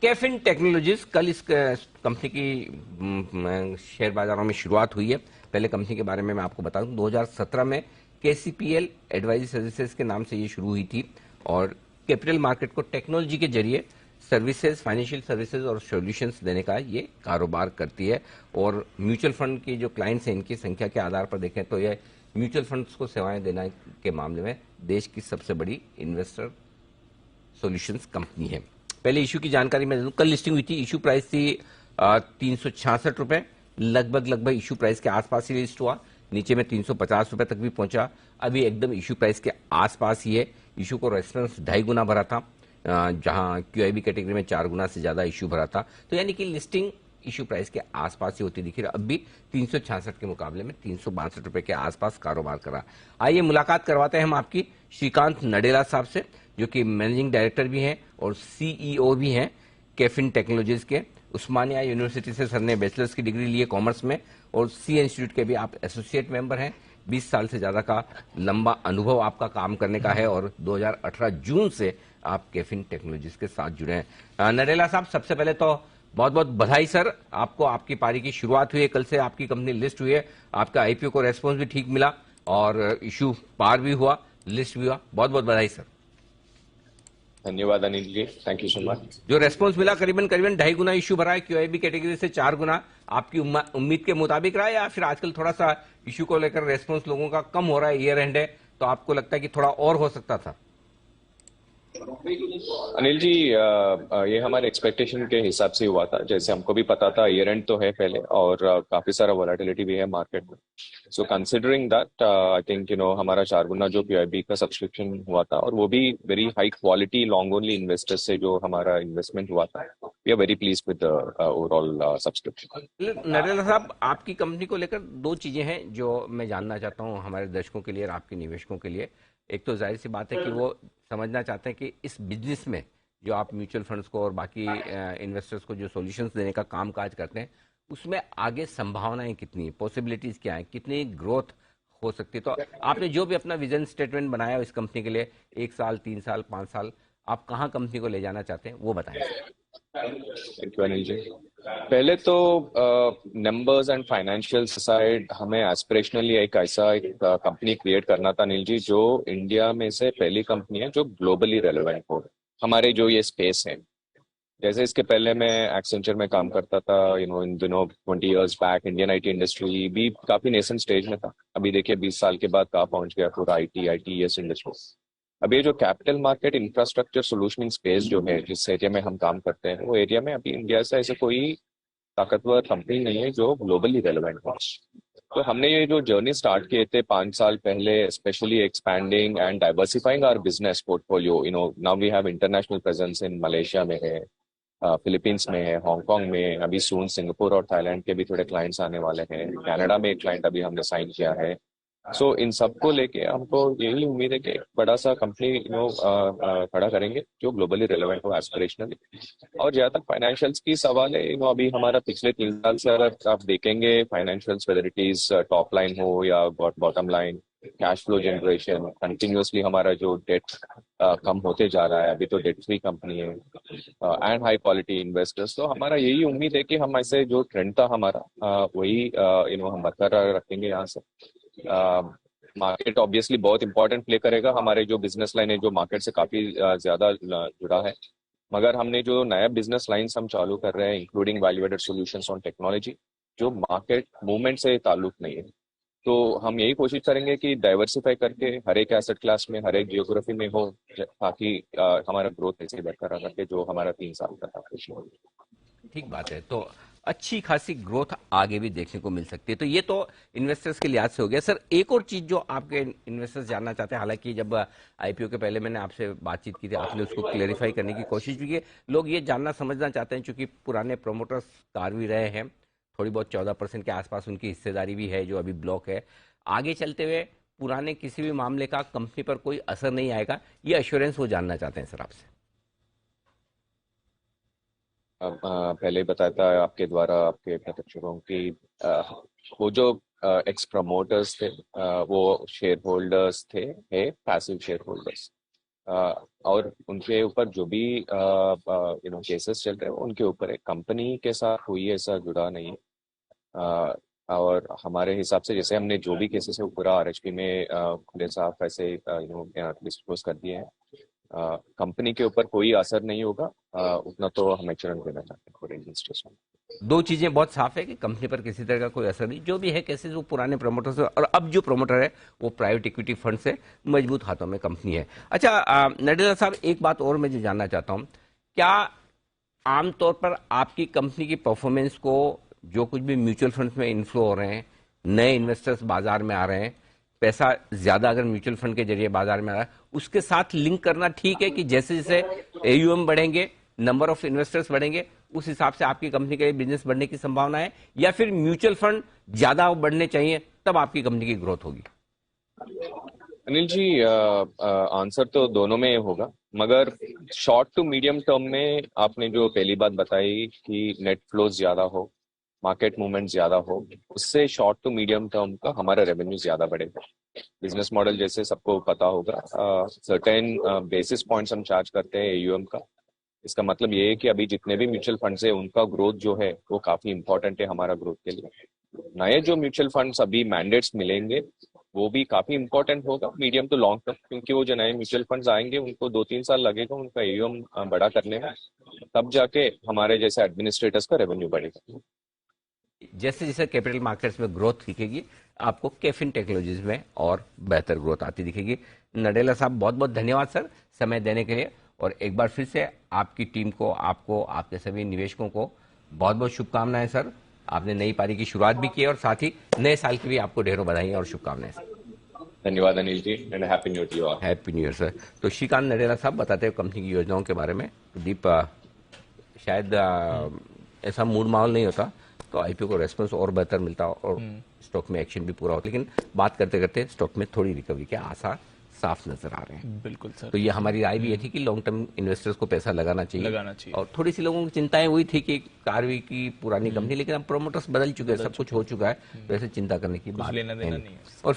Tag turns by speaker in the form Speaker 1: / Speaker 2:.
Speaker 1: Caffeine technologies कल इस company की शेयर बाजारों में शुरुआत हुई है। पहले कंपनी के बारे में मैं आपको बता दूं, 2017 में केसीपीएल एडवाइजरी सर्विसेज के नाम से ये शुरू हुई थी और कैपिटल मार्केट को टेक्नोलॉजी के जरिए सर्विसेज, फाइनेंशियल सर्विसेज और सॉल्यूशंस देने का ये कारोबार करती है। और म्यूचुअल फंड की जो क्लाइंट्स हैं, इनकी संख्या के आधार पर देखें तो यह म्यूचुअल फंड्स को सेवाएं देने के मामले में देश की सबसे बड़ी इन्वेस्टर सॉल्यूशंस कंपनी है। पहले इशू की जानकारी मैं दे दूं, कल लिस्टिंग हुई थी, इशू प्राइस थी ₹366, लगभग इशू प्राइस के आसपास ही लिस्ट हुआ, नीचे में ₹350 तक भी पहुंचा। अभी एकदम इशू प्राइस के आसपास ही है। इशू को रेस्पॉन्स 2.5 गुना भरा था, जहां क्यूआईबी कैटेगरी में 4 गुना से ज्यादा इशू भरा था। तो यानी कि लिस्टिंग इशू प्राइस के आसपास ही होती दिखी रही। अब भी 366 के मुकाबले में ₹362 के आसपास कारोबार कर रहा। आइए मुलाकात करवाते हैं हम आपकी श्रीकांत नडेला साहब से, जो कि मैनेजिंग डायरेक्टर भी हैं और सीईओ भी हैं कैफिन टेक्नोलॉजीज के। उस्मानिया यूनिवर्सिटी से सर ने बैचलर्स की डिग्री ली है कॉमर्स में, और सी इंस्टीट्यूट के भी आप एसोसिएट मेंबर हैं। 20 साल से ज्यादा का लंबा अनुभव आपका काम करने का है और 2018 जून से आप कैफिन टेक्नोलॉजीज के साथ जुड़े हैं। नडेला साहब, सबसे पहले तो बहुत बहुत बधाई सर, आपको आपकी पारी की शुरुआत हुई है, कल से आपकी कंपनी लिस्ट हुई है, आपका आईपीओ को रेस्पॉन्स भी ठीक मिला और इशू पार भी हुआ, लिस्ट भी हुआ। बहुत बहुत बधाई सर।
Speaker 2: धन्यवाद अनिल जी, थैंक यू सो मच।
Speaker 1: जो रेस्पॉन्स मिला, करीबन करीबन 2.5 गुना इशू भरा है, क्यूआईबी कैटेगरी से 4 गुना, आपकी उम्मीद के मुताबिक रहा, या फिर आजकल थोड़ा सा इशू को लेकर रेस्पॉन्स लोगों का कम हो रहा है, ईयर एंड है, तो आपको लगता है कि थोड़ा और हो सकता था?
Speaker 2: अनिल जी, ये हमारे एक्सपेक्टेशन के हिसाब से हुआ था। जैसे हमको भी पता था, ईयर एंड तो है पहले, और काफी सारा वोलेटिलिटी भी है मार्केट में। So considering that, I think हमारा 4 गुना जो पीआईबी का सब्सक्रिप्शन हुआ था, और वो भी very high quality long only investors से जो हमारा इन्वेस्टमेंट हुआ था, we are very please with overall subscription.
Speaker 1: Narendra साहब, आपकी कंपनी को लेकर दो चीजें हैं जो मैं जानना चाहता हूं हमारे दर्शकों के लिए और आपके निवेशकों के लिए। एक तो जाहिर सी बात है कि वो समझना चाहते हैं कि इस बिजनेस में जो आप म्यूचुअल फंड्स को और बाकी इन्वेस्टर्स को जो सॉल्यूशंस देने का काम काज करते हैं, उसमें आगे संभावनाएं कितनी, पॉसिबिलिटीज क्या है, कितनी ग्रोथ हो सकती है। तो आपने जो भी अपना विजन स्टेटमेंट बनाया इस कंपनी के लिए, 1 साल, 3 साल, 5 साल, आप कहाँ कंपनी को ले जाना चाहते हैं, वो बताएं।
Speaker 2: Thank you Anil ji. पहले तो नंबर्स एंड फाइनेंशियल साइड, हमें एस्पिरेशनली एक कंपनी क्रिएट करना था अनिल जी, जो इंडिया में से पहली कंपनी है जो ग्लोबली रेलेवेंट हो हमारे जो ये स्पेस है। जैसे इसके पहले मैं एक्सेंचर में काम करता था, इन दिनों 20 years back Indian IT industry भी काफी नेसेंट स्टेज में था। अभी देखिए 20 साल के बाद कहाँ पहुंच गया पूरा आईटीएस इंडस्ट्री। अब ये जो capital market infrastructure solution space जो है, जिस एरिया में हम काम करते हैं, वो एरिया में अभी इंडिया से ऐसे कोई ताकतवर कंपनी नहीं है जो ग्लोबली रेलेवेंट हो। तो हमने ये जो जर्नी स्टार्ट किए थे 5 साल पहले, specially expanding and diversifying our business portfolio, now we have international presence in Malaysia में है, फिलीपींस में है, हांगकांग में, अभी सून सिंगापुर और थाईलैंड के भी थोड़े क्लाइंट्स आने वाले हैं, कनाडा में एक क्लाइंट अभी हमने साइन किया है। सो इन सबको लेके हमको यही उम्मीद है कि एक बड़ा सा कंपनी खड़ा करेंगे जो ग्लोबली रिलेवेंट हो एस्पिरेशनली। और जहाँ तक फाइनेंशियल्स की सवाल है, हमारा अभी पिछले 3 साल से अगर आप देखेंगे financials, whether it is top line हो या bottom line, cash flow generation, continuously हमारा जो डेट कम होते जा रहा है, अभी तो डेट फ्री कंपनी है, एंड हाई क्वालिटी इन्वेस्टर्स। तो हमारा यही उम्मीद है कि हम ऐसे जो ट्रेंड था हमारा, वही हम बरकरार रखेंगे यहाँ से। मार्केट ऑब्वियसली बहुत इंपॉर्टेंट प्ले करेगा, हमारे जो बिजनेस लाइन है जो मार्केट से काफी ज्यादा जुड़ा है। मगर हमने जो नया बिजनेस लाइंस हम चालू कर रहे हैं, including value added solutions on technology, जो मार्केट मूवमेंट से ताल्लुक नहीं है। तो हम यही कोशिश करेंगे कि डाइवर्सिफाई करके हर एक एसेट क्लास में, हर एक जियोग्राफी में हो, ताकि हमारा ग्रोथ ऐसे ही बरकरार रखे जो हमारा 3 साल का था।
Speaker 1: ठीक बात है। तो अच्छी खासी ग्रोथ आगे भी देखने को मिल सकती है। तो ये तो इन्वेस्टर्स के लिहाज से हो गया। सर, एक और चीज जो आपके इन्वेस्टर्स जानना चाहते हैं, हालांकि जब आईपीओ के पहले मैंने आपसे बातचीत की थी, आपने उसको क्लेरिफाई करने की कोशिश भी की। लोग ये जानना समझना चाहते हैं, चूंकि पुराने प्रोमोटर्स कार भी रहे हैं, थोड़ी बहुत 14% के आसपास उनकी हिस्सेदारी भी है जो अभी ब्लॉक है, आगे चलते हुए पुराने किसी भी मामले का कंपनी पर कोई असर नहीं आएगा, ये अश्योरेंस वो जानना चाहते हैं सर आपसे।
Speaker 2: अब पहले ही बताया था आपके द्वारा आपके प्रत्यक्षों की, वो जो एक्स प्रमोटर्स थे, वो शेयर होल्डर्स थे, है पैसिव शेयर होल्डर्स। और उनके ऊपर जो भी केसेस चल रहे हैं उनके ऊपर है, कंपनी के साथ कोई ऐसा जुड़ा नहीं है। और हमारे हिसाब से जैसे हमने जो भी केसेस है वो पूरा आरएचपी में खुले साफ ऐसे डिस्क्लोज कर दिए हैं। कंपनी के ऊपर कोई असर नहीं होगा, उतना तो हम एश्योरेंस देना चाहते हैं पूरे रजिस्ट्रेशन।
Speaker 1: दो चीजें बहुत साफ है कि कंपनी पर किसी तरह का कोई असर नहीं, जो भी है केसेस वो पुराने प्रमोटर से, और अब जो प्रमोटर है वो प्राइवेट इक्विटी फंड से मजबूत हाथों में कंपनी है। अच्छा नडेला साहब, एक बात और मैं जो जानना चाहता हूं, क्या आमतौर पर आपकी कंपनी की परफॉर्मेंस को जो कुछ भी म्यूचुअल फंड्स में इन्फ्लो हो रहे हैं, नए इन्वेस्टर्स बाजार में आ रहे हैं, पैसा ज्यादा अगर म्यूचुअल फंड के जरिए बाजार में आ रहा है, उसके साथ लिंक करना ठीक है कि जैसे जैसे एयूएम बढ़ेंगे, नंबर ऑफ इन्वेस्टर्स बढ़ेंगे, उस हिसाब से आपकी कंपनी का बिजनेस बढ़ने की संभावना है, या फिर म्यूचुअल फंड ज्यादा बढ़ने चाहिए तब आपकी कंपनी की ग्रोथ होगी?
Speaker 2: अनिल जी, आंसर तो दोनों में होगा, मगर शॉर्ट टू मीडियम टर्म में आपने जो पहली बात बताई कि नेट फ्लोज ज्यादा हो, मार्केट मूवमेंट ज्यादा हो, उससे शॉर्ट टू मीडियम टर्म का हमारा रेवेन्यू ज्यादा बढ़ेगा। बिजनेस मॉडल जैसे सबको पता होगा, सर्टेन बेसिस पॉइंट्स हम चार्ज करते हैं एयूएम का। इसका मतलब ये है कि अभी जितने भी म्यूचुअल फंड्स है उनका ग्रोथ जो है वो काफी इंपॉर्टेंट है हमारा ग्रोथ के लिए। नए जो म्यूचुअल फंड्स अभी मैंडेट्स मिलेंगे वो भी काफी इंपॉर्टेंट होगा मीडियम टू लॉन्ग टर्म, क्योंकि वो जो नए म्यूचुअल फंड्स आएंगे उनको 2-3 साल लगेगा उनका एयूएम बड़ा करने में, तब जाके हमारे जैसे एडमिनिस्ट्रेटर्स का रेवेन्यू बढ़ेगा।
Speaker 1: जैसे जैसे कैपिटल मार्केट्स में ग्रोथ दिखेगी, आपको कैफिन टेक्नोलॉजीज में और बेहतर ग्रोथ आती दिखेगी। नडेला साहब, बहुत बहुत धन्यवाद सर समय देने के लिए, और एक बार फिर से आपकी टीम को, आपको, आपके सभी निवेशकों को बहुत बहुत शुभकामनाएं सर। आपने नई पारी की शुरुआत भी की है और साथ ही नए साल की भी आपको ढेरों बधाई और शुभकामनाएं सर।
Speaker 2: धन्यवाद Anil ji, and happy new year to you all.
Speaker 1: Happy new year sir. तो श्रीकांत नडेला साहब बताते हैं कंपनी की योजनाओं के बारे में। दीप, शायद ऐसा मूड माहौल नहीं होता तो आईपीओ को रेस्पॉन्स और बेहतर मिलता और स्टॉक में एक्शन भी पूरा होता, लेकिन बात करते करते स्टॉक में थोड़ी रिकवरी के आसार साफ नजर आ रहे हैं।
Speaker 3: बिल्कुल सर।
Speaker 1: तो ये हमारी राय भी ये थी कि लॉन्ग टर्म इन्वेस्टर्स को पैसा लगाना चाहिए। और थोड़ी सी लोगों की चिंताएं हुई थी कि कारवी की पुरानी कंपनी, लेकिन अब प्रोमोटर्स बदल चुके हैं, सब कुछ हो चुका है, तो ऐसे चिंता करने की बात
Speaker 3: लेना देना
Speaker 1: है
Speaker 3: नहीं है।
Speaker 1: और